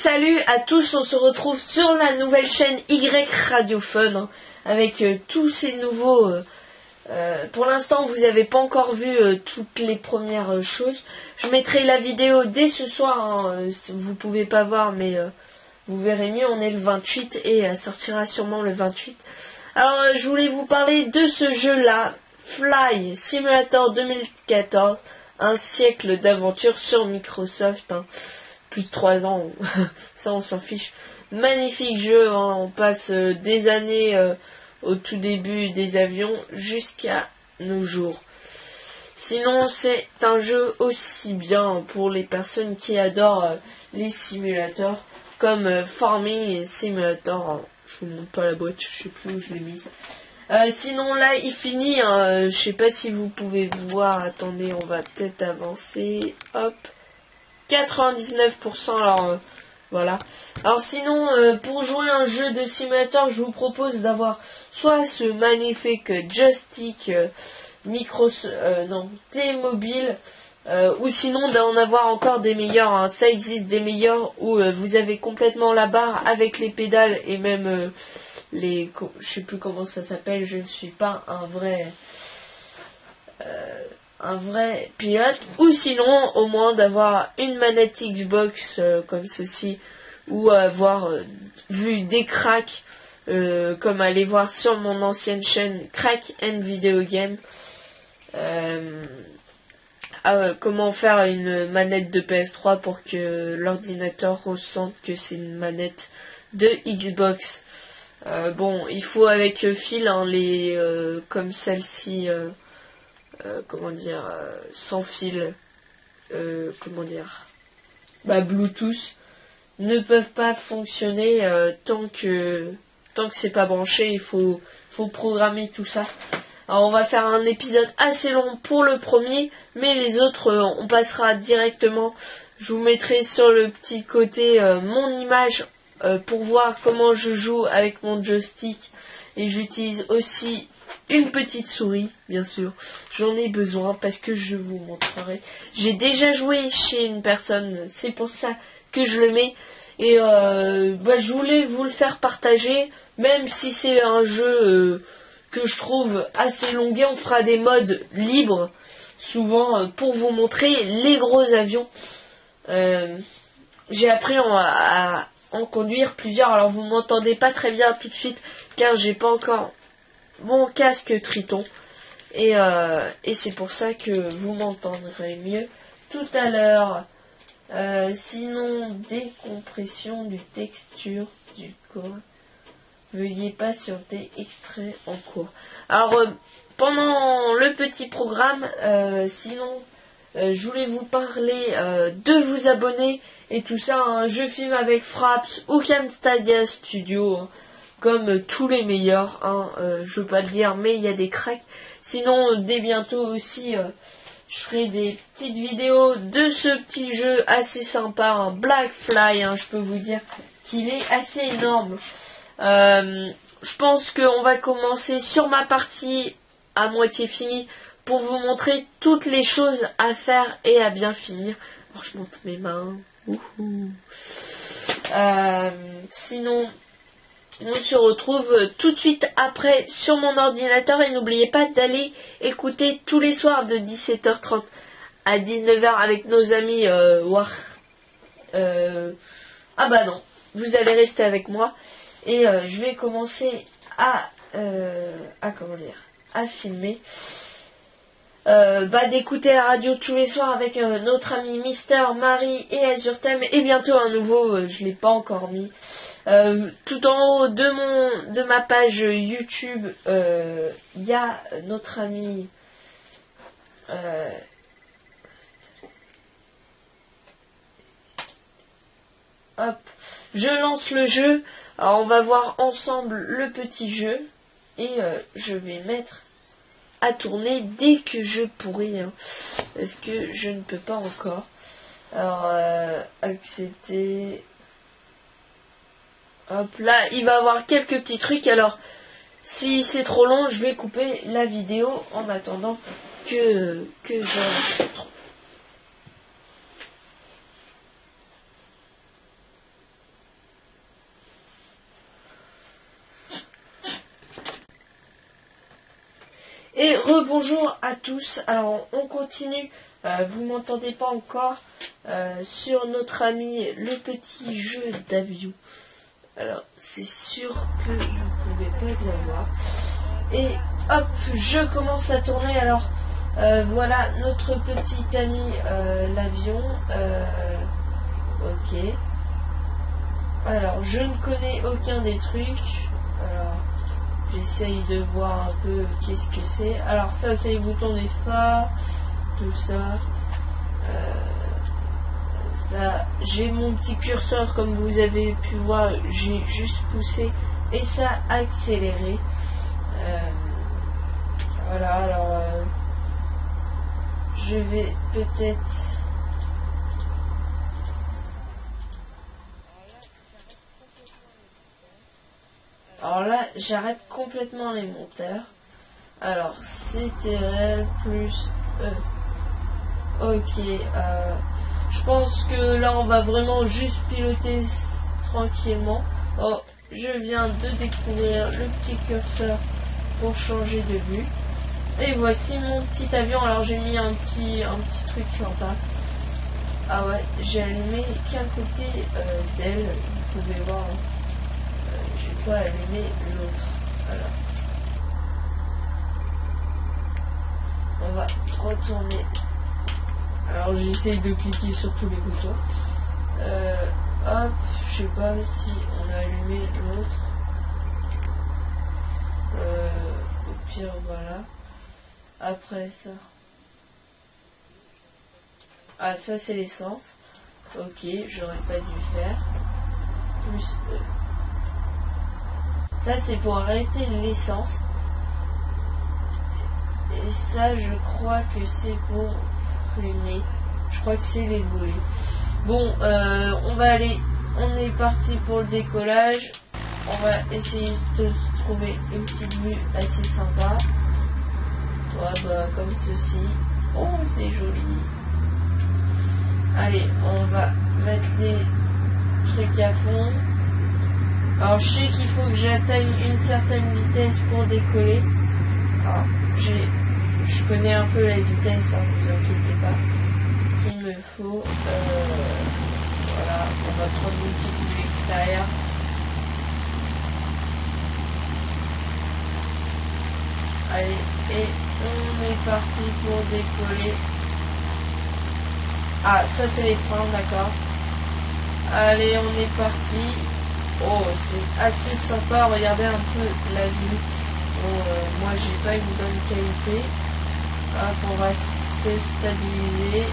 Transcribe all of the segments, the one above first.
salut à tous, on se retrouve sur la nouvelle chaîne Y Radiophone hein, avec tous ces nouveaux... pour l'instant vous n'avez pas encore vu toutes les premières choses. Je mettrai la vidéo dès ce soir, hein, vous pouvez pas voir mais vous verrez mieux, on est le 28 et elle sortira sûrement le 28. Alors je voulais vous parler de ce jeu là, Fly Simulator 2014, un siècle d'aventure sur Microsoft. Hein. Plus de 3 ans, ça on s'en fiche. Magnifique jeu, hein, on passe des années au tout début des avions jusqu'à nos jours. Sinon c'est un jeu aussi bien pour les personnes qui adorent les simulateurs comme Farming Simulator. Hein. Je vous montre pas la boîte, je sais plus où je l'ai mise. Sinon là il finit, hein, je sais pas si vous pouvez voir, attendez on va peut-être avancer, hop. 99%, alors voilà. Alors sinon, pour jouer un jeu de simulateur, je vous propose d'avoir soit ce magnifique joystick T-Mobile, ou sinon d'en avoir encore des meilleurs. Hein. Ça existe des meilleurs où vous avez complètement la barre avec les pédales et même les... Je sais plus comment ça s'appelle, je ne suis pas un vrai pilote, ou sinon au moins d'avoir une manette Xbox comme ceci, ou avoir vu des cracks comme aller voir sur mon ancienne chaîne Crack and Video Game, comment faire une manette de PS3 pour que l'ordinateur ressente que c'est une manette de Xbox. Bon, il faut avec fil hein, les comme celle-ci sans fil, Bluetooth, ne peuvent pas fonctionner tant que c'est pas branché. Il faut programmer tout ça. Alors on va faire un épisode assez long pour le premier, mais les autres on passera directement. Je vous mettrai sur le petit côté mon image pour voir comment je joue avec mon joystick, et j'utilise aussi une petite souris, bien sûr. J'en ai besoin parce que je vous montrerai. J'ai déjà joué chez une personne, c'est pour ça que je le mets. Et je voulais vous le faire partager, même si c'est un jeu que je trouve assez longué. On fera des modes libres, souvent pour vous montrer les gros avions. J'ai appris à en conduire plusieurs. Alors vous m'entendez pas très bien tout de suite, car j'ai pas encore mon casque Triton, et c'est pour ça que vous m'entendrez mieux tout à l'heure. Sinon, décompression du texture du corps, veuillez patienter, extrait en cours. Alors pendant le petit programme, je voulais vous parler de vous abonner et tout ça, hein. Je filme avec Fraps ou Camstadia Studio, hein. Comme tous les meilleurs, hein, je veux pas le dire, mais il y a des cracks. Sinon, dès bientôt aussi, je ferai des petites vidéos de ce petit jeu assez sympa, un Black Fly, hein, je peux vous dire qu'il est assez énorme. Je pense qu'on va commencer sur ma partie à moitié finie pour vous montrer toutes les choses à faire et à bien finir. Alors, je monte mes mains. Sinon... on se retrouve tout de suite après sur mon ordinateur, et n'oubliez pas d'aller écouter tous les soirs de 17h30 à 19h avec nos amis ah bah non, vous allez rester avec moi, et je vais commencer à filmer. D'écouter la radio tous les soirs avec notre ami Mister, Marie et Azure Thème, et bientôt un nouveau, je l'ai pas encore mis. Tout en haut de ma page YouTube, il y a notre ami hop, je lance le jeu. Alors on va voir ensemble le petit jeu, et je vais mettre à tourner dès que je pourrai, hein, parce que je ne peux pas encore. Alors accepter. Hop, là, il va avoir quelques petits trucs. Alors, si c'est trop long, je vais couper la vidéo en attendant que j'enregistre. Et rebonjour à tous. Alors on continue, vous m'entendez pas encore, sur notre ami le petit jeu d'avion. Alors c'est sûr que vous pouvez pas bien voir. Et hop, je commence à tourner. Alors voilà notre petit ami l'avion. Ok. Alors je ne connais aucun des trucs. Alors j'essaye de voir un peu qu'est-ce que c'est. Alors ça c'est les boutons des phares, tout ça. Ça, j'ai mon petit curseur comme vous avez pu voir, j'ai juste poussé et ça a accéléré. Voilà, alors je vais peut-être... Alors là, j'arrête complètement les monteurs. Alors, CTRL plus E. Ok, je pense que là, on va vraiment juste piloter tranquillement. Oh, je viens de découvrir le petit curseur pour changer de vue. Et voici mon petit avion. Alors, j'ai mis un petit truc sympa. Ah ouais, j'ai allumé qu'un côté d'aile. Vous pouvez voir. J'ai pas allumé l'autre. Voilà. On va retourner. Alors j'essaye de cliquer sur tous les boutons. Hop, je sais pas si on a allumé l'autre. Au pire voilà. Après ça. Ah ça c'est l'essence. Ok, j'aurais pas dû faire. Plus ça c'est pour arrêter l'essence. Et ça je crois que c'est pour freiner. Je crois que c'est les volets. Bon, on va aller. On est parti pour le décollage. On va essayer de trouver une petite vue assez sympa. Ouais, bah, comme ceci. Oh, c'est joli. Allez, on va mettre les trucs à fond. Alors, je sais qu'il faut que j'atteigne une certaine vitesse pour décoller. Alors, je connais un peu la vitesse, hein, ne vous inquiétez pas. Qu'il me faut. Voilà, on va prendre une petite vue extérieure. Allez, et on est parti pour décoller. Ah, ça c'est les freins, d'accord. Allez, on est parti. Oh, c'est assez sympa. Regardez un peu la vue. Bon, moi j'ai pas une bonne qualité. Hop, on va se stabiliser.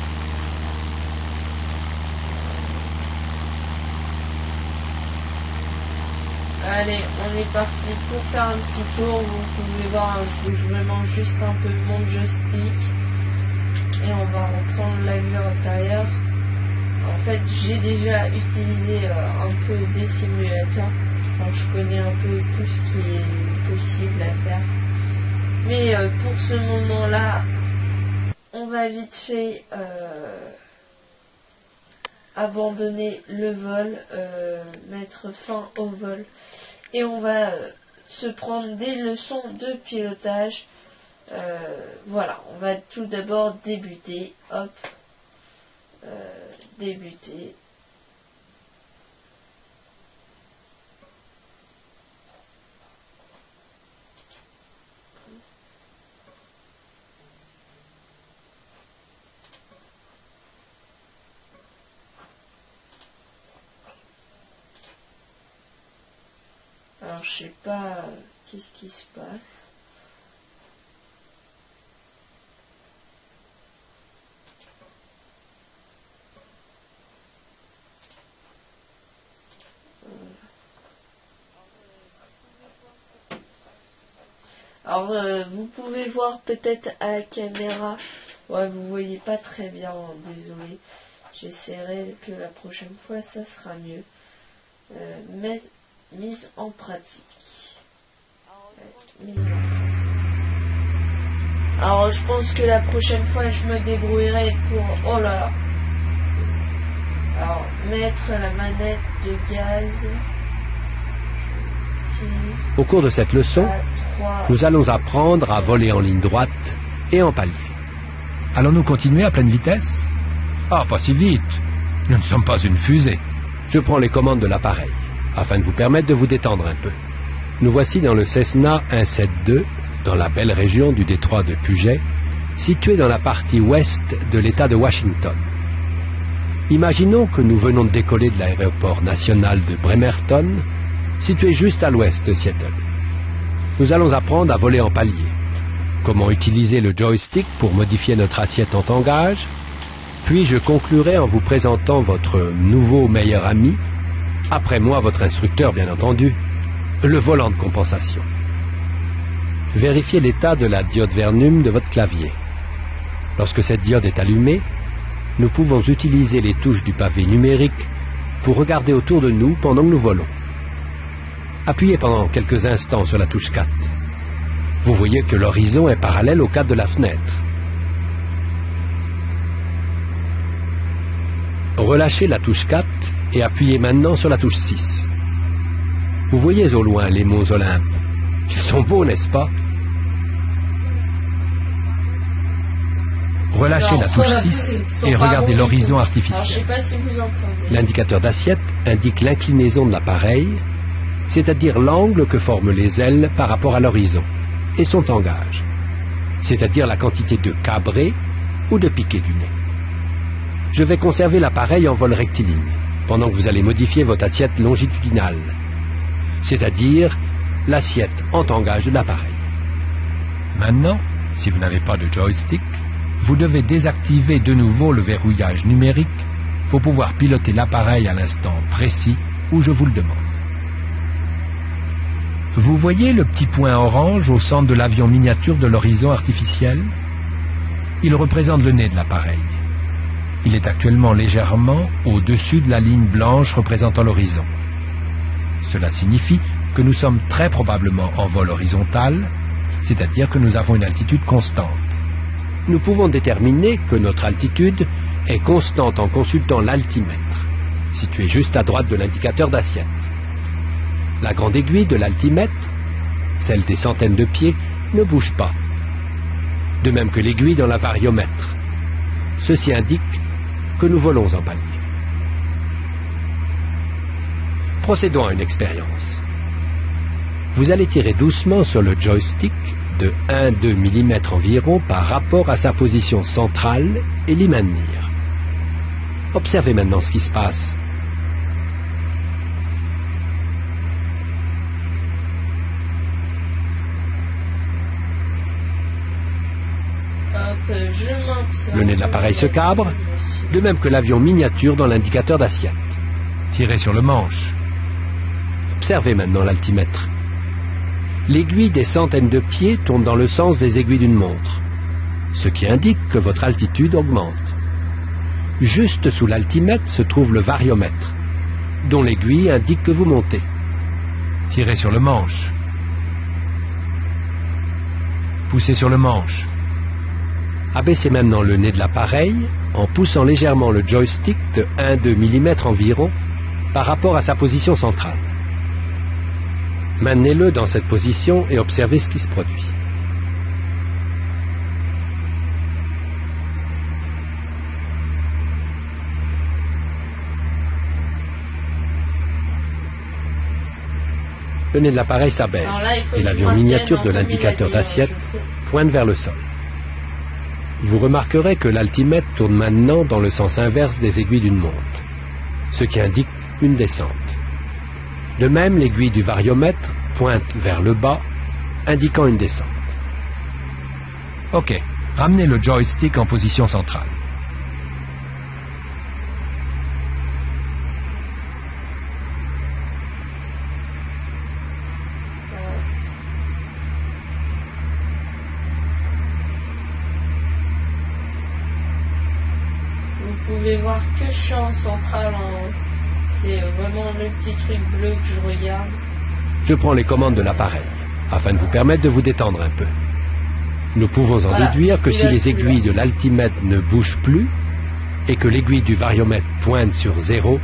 Allez, on est parti pour faire un petit tour. Vous pouvez voir, je bouge vraiment juste un peu mon joystick. Et on va reprendre la vue intérieure. En fait, j'ai déjà utilisé un peu des simulateurs. Alors, je connais un peu tout ce qui est possible à faire. Mais pour ce moment-là, on va vite fait abandonner le vol, mettre fin au vol. Et on va se prendre des leçons de pilotage. Voilà, on va tout d'abord débuter. Hop, débuter. Alors je sais pas qu'est-ce qui se passe. Alors vous pouvez voir peut-être à la caméra. Ouais, vous voyez pas très bien, désolé. J'essaierai que la prochaine fois ça sera mieux. Mais mise en pratique. Alors je pense que la prochaine fois je me débrouillerai pour... Oh là là. Alors mettre la manette de gaz. Au cours de cette leçon, 3. Nous allons apprendre à voler en ligne droite et en palier. Allons-nous continuer à pleine vitesse? Ah, pas si vite. Nous ne sommes pas une fusée. Je prends les commandes de l'appareil, afin de vous permettre de vous détendre un peu. Nous voici dans le Cessna 172, dans la belle région du détroit de Puget, situé dans la partie ouest de l'État de Washington. Imaginons que nous venons de décoller de l'aéroport national de Bremerton, situé juste à l'ouest de Seattle. Nous allons apprendre à voler en palier. Comment utiliser le joystick pour modifier notre assiette en tangage. Puis je conclurai en vous présentant votre nouveau meilleur ami, après moi votre instructeur bien entendu, le volant de compensation. Vérifiez l'état de la diode Vernum de votre clavier. Lorsque cette diode est allumée, nous pouvons utiliser les touches du pavé numérique pour regarder autour de nous pendant que nous volons. Appuyez pendant quelques instants sur la touche 4. Vous voyez que l'horizon est parallèle au cadre de la fenêtre. Relâchez la touche 4 et appuyez maintenant sur la touche 6. Vous voyez au loin les monts Olympe. Ils sont beaux, n'est-ce pas? Relâchez la touche 6 et regardez l'horizon artificiel. Je ne sais pas si vous entendez. L'indicateur d'assiette indique l'inclinaison de l'appareil, c'est-à-dire l'angle que forment les ailes par rapport à l'horizon, et son tangage, c'est-à-dire la quantité de cabré ou de piqué du nez. Je vais conserver l'appareil en vol rectiligne, pendant que vous allez modifier votre assiette longitudinale, c'est-à-dire l'assiette en tangage de l'appareil. Maintenant, si vous n'avez pas de joystick, vous devez désactiver de nouveau le verrouillage numérique pour pouvoir piloter l'appareil à l'instant précis où je vous le demande. Vous voyez le petit point orange au centre de l'avion miniature de l'horizon artificiel? Il représente le nez de l'appareil. Il est actuellement légèrement au-dessus de la ligne blanche représentant l'horizon. Cela signifie que nous sommes très probablement en vol horizontal, c'est-à-dire que nous avons une altitude constante. Nous pouvons déterminer que notre altitude est constante en consultant l'altimètre, situé juste à droite de l'indicateur d'assiette. La grande aiguille de l'altimètre, celle des centaines de pieds, ne bouge pas, de même que l'aiguille dans la variomètre. Ceci indique que nous volons en palier. Procédons à une expérience. Vous allez tirer doucement sur le joystick de 1-2 mm environ par rapport à sa position centrale et l'y maintenir. Observez maintenant ce qui se passe. Le nez de l'appareil se cabre, de même que l'avion miniature dans l'indicateur d'assiette. Tirez sur le manche. Observez maintenant l'altimètre. L'aiguille des centaines de pieds tourne dans le sens des aiguilles d'une montre, ce qui indique que votre altitude augmente. Juste sous l'altimètre se trouve le variomètre, dont l'aiguille indique que vous montez. Tirez sur le manche. Poussez sur le manche. Abaissez maintenant le nez de l'appareil en poussant légèrement le joystick de 1-2 mm environ par rapport à sa position centrale. Maintenez-le dans cette position et observez ce qui se produit. Le nez de l'appareil s'abaisse et l'avion miniature de l'indicateur d'assiette pointe vers le sol. Vous remarquerez que l'altimètre tourne maintenant dans le sens inverse des aiguilles d'une montre, ce qui indique une descente. De même, l'aiguille du variomètre pointe vers le bas, indiquant une descente. Ok, ramenez le joystick en position centrale. Vous pouvez voir que je suis en centrale. C'est vraiment le petit truc bleu que je regarde. Je prends les commandes de l'appareil, afin de vous permettre de vous détendre un peu. Nous pouvons en déduire que si les aiguilles de l'altimètre ne bougent plus, et que l'aiguille du variomètre pointe sur 0,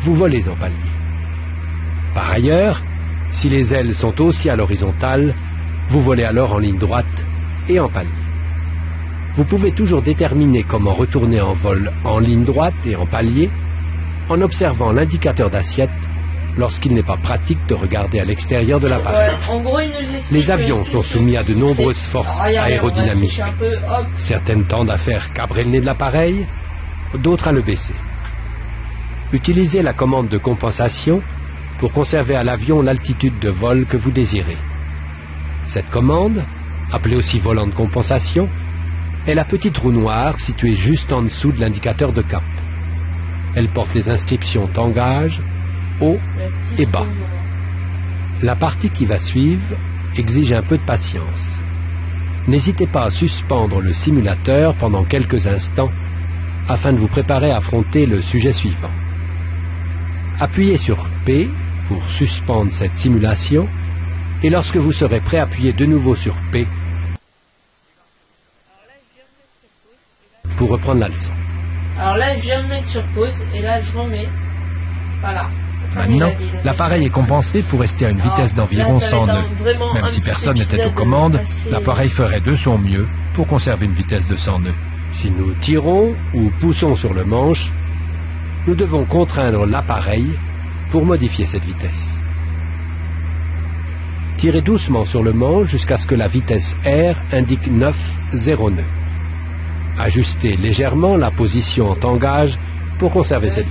vous volez en palier. Par ailleurs, si les ailes sont aussi à l'horizontale, Vous volez alors en ligne droite et en palier. Vous pouvez toujours déterminer comment retourner en vol en ligne droite et en palier en observant l'indicateur d'assiette lorsqu'il n'est pas pratique de regarder à l'extérieur de l'appareil. En gros, il nous explique Les avions sont soumis à de nombreuses forces aérodynamiques. Un peu, hop. Certaines tendent à faire cabrer le nez de l'appareil, d'autres à le baisser. Utilisez la commande de compensation pour conserver à l'avion l'altitude de vol que vous désirez. Cette commande, appelée aussi volant de compensation, est la petite roue noire située juste en dessous de l'indicateur de cap. Elle porte les inscriptions tangage, haut et bas. La partie qui va suivre exige un peu de patience. N'hésitez pas à suspendre le simulateur pendant quelques instants afin de vous préparer à affronter le sujet suivant. Appuyez sur P pour suspendre cette simulation et lorsque vous serez prêt, appuyez de nouveau sur P pour reprendre la leçon. Alors là, je viens de mettre sur pause et là, je remets. Voilà. Maintenant, l'appareil est compensé pour rester à une vitesse d'environ 100 nœuds. Même si personne n'était aux commandes, l'appareil ferait de son mieux pour conserver une vitesse de 100 nœuds. Si nous tirons ou poussons sur le manche, nous devons contraindre l'appareil pour modifier cette vitesse. Tirez doucement sur le manche jusqu'à ce que la vitesse R indique 9,0 nœuds. Ajustez légèrement la position en tangage pour conserver cette